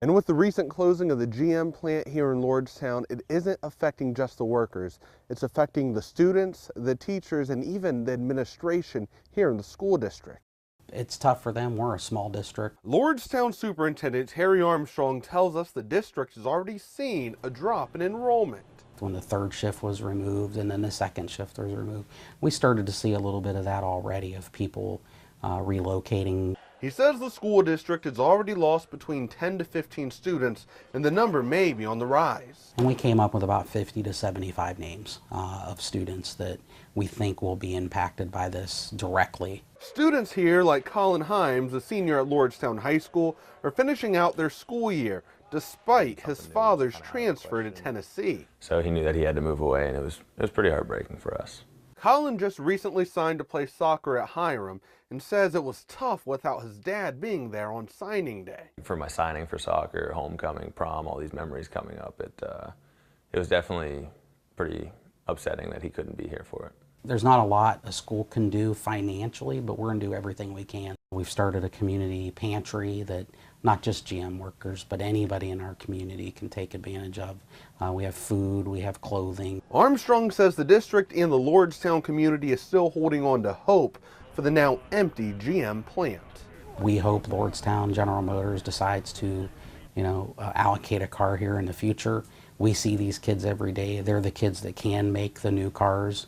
And with the recent closing of the GM plant here in Lordstown, it isn't affecting just the workers. It's affecting the students, the teachers, and even the administration here in the school district. It's tough for them. We're a small district. Lordstown Superintendent Harry Armstrong tells us the district has already seen a drop in enrollment. When the third shift was removed and then the second shift was removed, we started to see a little bit of that already, of people relocating. He says the school district has already lost between 10 to 15 students, and the number may be on the rise. And we came up with about 50 to 75 names of students that we think will be impacted by this directly. Students here, like Colin Himes, a senior at Lordstown High School, are finishing out their school year, despite his father's transfer to Tennessee. So he knew that he had to move away, and it was pretty heartbreaking for us. Colin just recently signed to play soccer at Hiram and says it was tough without his dad being there on signing day. For my signing for soccer, homecoming, prom, all these memories coming up, it was definitely pretty upsetting that he couldn't be here for it. There's not a lot a school can do financially, but we're going to do everything we can. We've started a community pantry that not just GM workers, but anybody in our community can take advantage of. We have food, we have clothing. Armstrong says the district and the Lordstown community is still holding on to hope for the now empty GM plant. We hope Lordstown General Motors decides to, allocate a car here in the future. We see these kids every day. They're the kids that can make the new cars.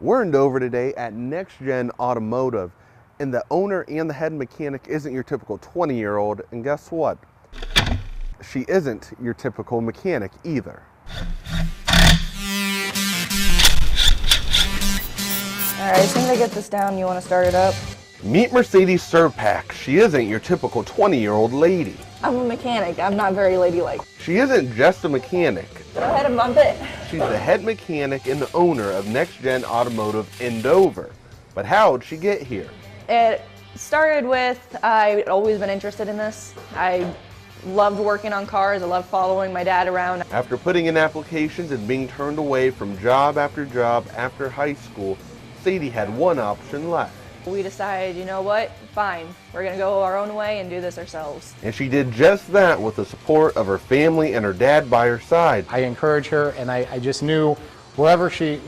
We're in Dover today at Next Gen Automotive, and the owner and the head mechanic isn't your typical 20-year-old, and guess what? She isn't your typical mechanic either. All right, as soon as I get this down, you want to start it up? Meet Mercedes Serpak. She isn't your typical 20-year-old lady. I'm a mechanic. I'm not very ladylike. She isn't just a mechanic. Go ahead and bump it. She's the head mechanic and the owner of Next Gen Automotive in Dover. But how'd she get here? It started with, I'd always been interested in this. I loved working on cars. I loved following my dad around. After putting in applications and being turned away from job after high school, Sadie had one option left. We decided, you know what, fine. We're going to go our own way and do this ourselves. And she did just that with the support of her family and her dad by her side. I encouraged her, and I just knew whatever she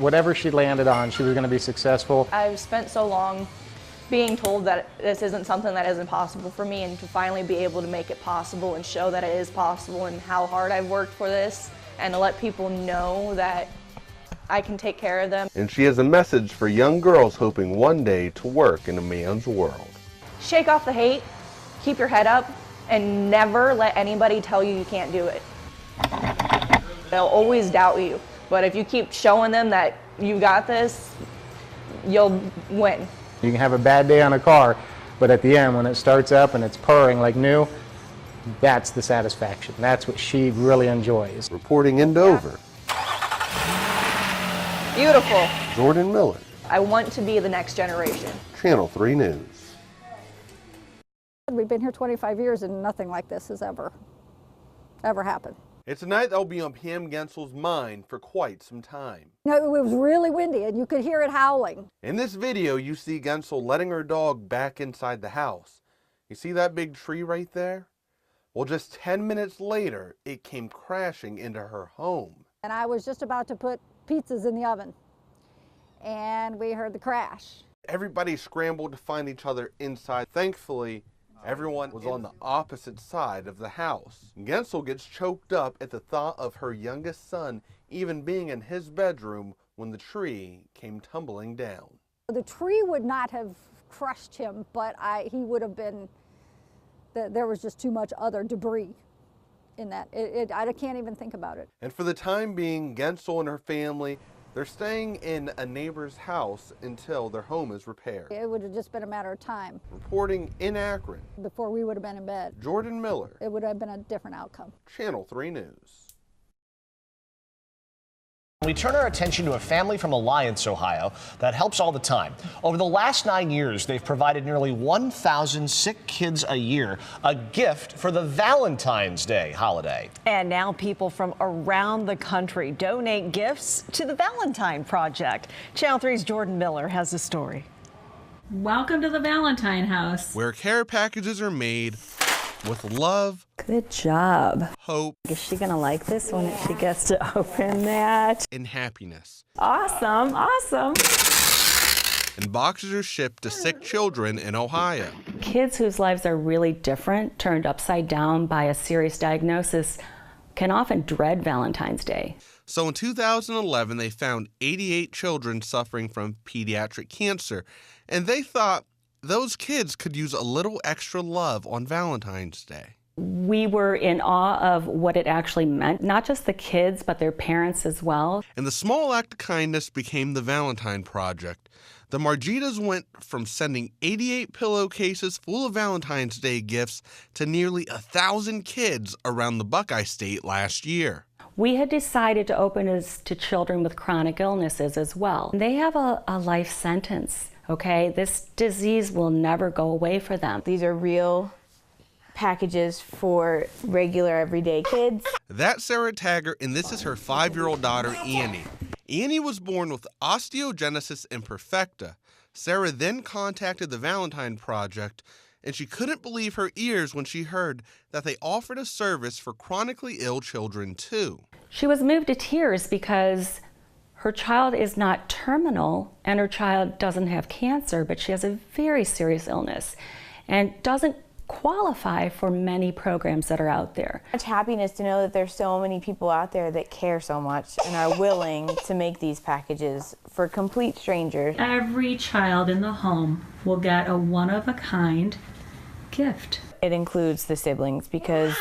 landed on, she was going to be successful. I've spent so long being told that this isn't something that isn't possible for me, and to finally be able to make it possible and show that it is possible and how hard I've worked for this, and to let people know that I can take care of them. And she has a message for young girls hoping one day to work in a man's world. Shake off the hate, keep your head up, and never let anybody tell you you can't do it. They'll always doubt you, but if you keep showing them that you got this, you'll win. You can have a bad day on a car, but at the end, when it starts up and it's purring like new, that's the satisfaction. That's what she really enjoys. Reporting in Dover, Beautiful. Jordan Miller. I want to be the next generation. Channel 3 News. We've been here 25 years and nothing like this has ever happened. It's a night that will be on Pam Gensel's mind for quite some time. No, it was really windy and you could hear it howling. In this video, you see Gensel letting her dog back inside the house. You see that big tree right there? Well, just 10 minutes later, it came crashing into her home. And I was just about to put pizzas in the oven and we heard the crash. Everybody scrambled to find each other inside. Thankfully, everyone was on the opposite side of the house. Gensel gets choked up at the thought of her youngest son even being in his bedroom when the tree came tumbling down. The tree would not have crushed him, but he would have been, there was just too much other debris in that. I can't even think about it. And for the time being, Gensel and her family, they're staying in a neighbor's house until their home is repaired. It would have just been a matter of time. Reporting in Akron, before we would have been in bed. Jordan Miller. It would have been a different outcome. Channel 3 News. We turn our attention to a family from Alliance, Ohio that helps all the time. Over the last 9 years, they've provided nearly 1,000 sick kids a year a gift for the Valentine's Day holiday. And now people from around the country donate gifts to the Valentine Project. Channel 3's Jordan Miller has the story. Welcome to the Valentine House, where care packages are made with love, Good job. hope, Is she gonna like this when she gets to open that? and happiness. Awesome, awesome. And boxes are shipped to sick children in Ohio. Kids whose lives are really different, turned upside down by a serious diagnosis, can often dread Valentine's Day. So in 2011, they found 88 children suffering from pediatric cancer, and they thought those kids could use a little extra love on Valentine's Day. We were in awe of what it actually meant, not just the kids, but their parents as well. And the small act of kindness became the Valentine Project. The Margitas went from sending 88 pillowcases full of Valentine's Day gifts to nearly 1,000 kids around the Buckeye State last year. We had decided to open this to children with chronic illnesses as well. They have a life sentence, okay? This disease will never go away for them. These are real packages for regular everyday kids. That's Sarah Taggart, and this is her 5-year-old daughter, Annie. Annie was born with osteogenesis imperfecta. Sarah then contacted the Valentine Project, and she couldn't believe her ears when she heard that they offered a service for chronically ill children too. She was moved to tears because her child is not terminal and her child doesn't have cancer, but she has a very serious illness and doesn't qualify for many programs that are out there. Much happiness to know that there's so many people out there that care so much and are willing to make these packages for complete strangers. Every child in the home will get a one-of-a-kind gift. It includes the siblings because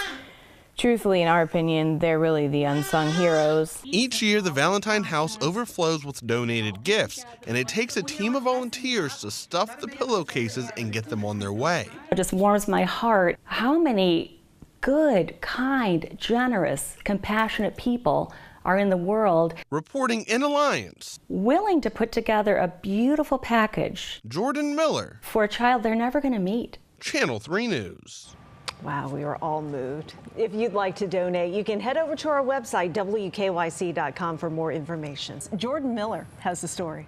truthfully, in our opinion, they're really the unsung heroes. Each year, the Valentine House overflows with donated gifts, and it takes a team of volunteers to stuff the pillowcases and get them on their way. It just warms my heart how many good, kind, generous, compassionate people are in the world. Reporting in Alliance, willing to put together a beautiful package. Jordan Miller. For a child they're never going to meet. Channel 3 News. Wow, we were all moved. If you'd like to donate, you can head over to our website, WKYC.com, for more information. Jordan Miller has the story.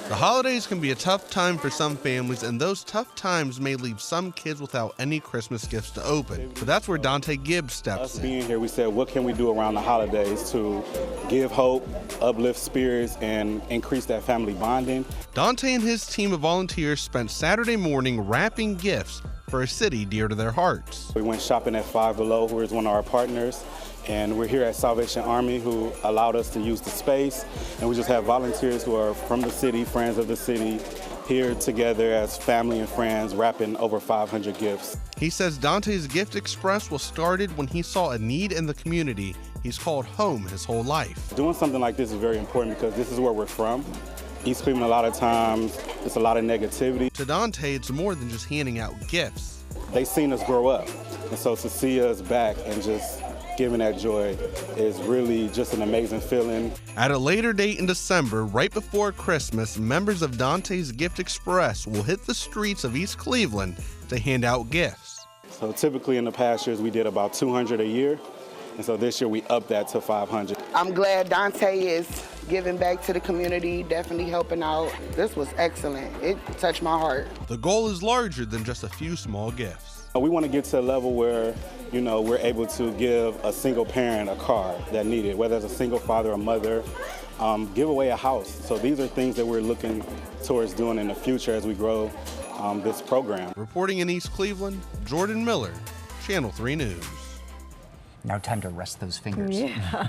The holidays can be a tough time for some families, and those tough times may leave some kids without any Christmas gifts to open. But that's where Dante Gibbs steps in. Being here, we said, what can we do around the holidays to give hope, uplift spirits, and increase that family bonding? Dante and his team of volunteers spent Saturday morning wrapping gifts for a city dear to their hearts. We went shopping at Five Below, who is one of our partners. And we're here at Salvation Army, who allowed us to use the space. And we just have volunteers who are from the city, friends of the city, here together as family and friends, wrapping over 500 gifts. He says Dante's Gift Express was started when he saw a need in the community he's called home his whole life. Doing something like this is very important because this is where we're from. East Cleveland, a lot of times, it's a lot of negativity. To Dante, it's more than just handing out gifts. They've seen us grow up. And so to see us back and just giving that joy is really just an amazing feeling. At a later date in December, right before Christmas, members of Dante's Gift Express will hit the streets of East Cleveland to hand out gifts. So typically in the past years, we did about 200 a year. And so this year we upped that to 500. I'm glad Dante is giving back to the community, definitely helping out. This was excellent. It touched my heart. The goal is larger than just a few small gifts. We want to get to a level where, we're able to give a single parent a car that needed, whether it's a single father or mother, give away a house. So these are things that we're looking towards doing in the future as we grow this program. Reporting in East Cleveland, Jordan Miller, Channel 3 News. Now time to rest those fingers. Yeah.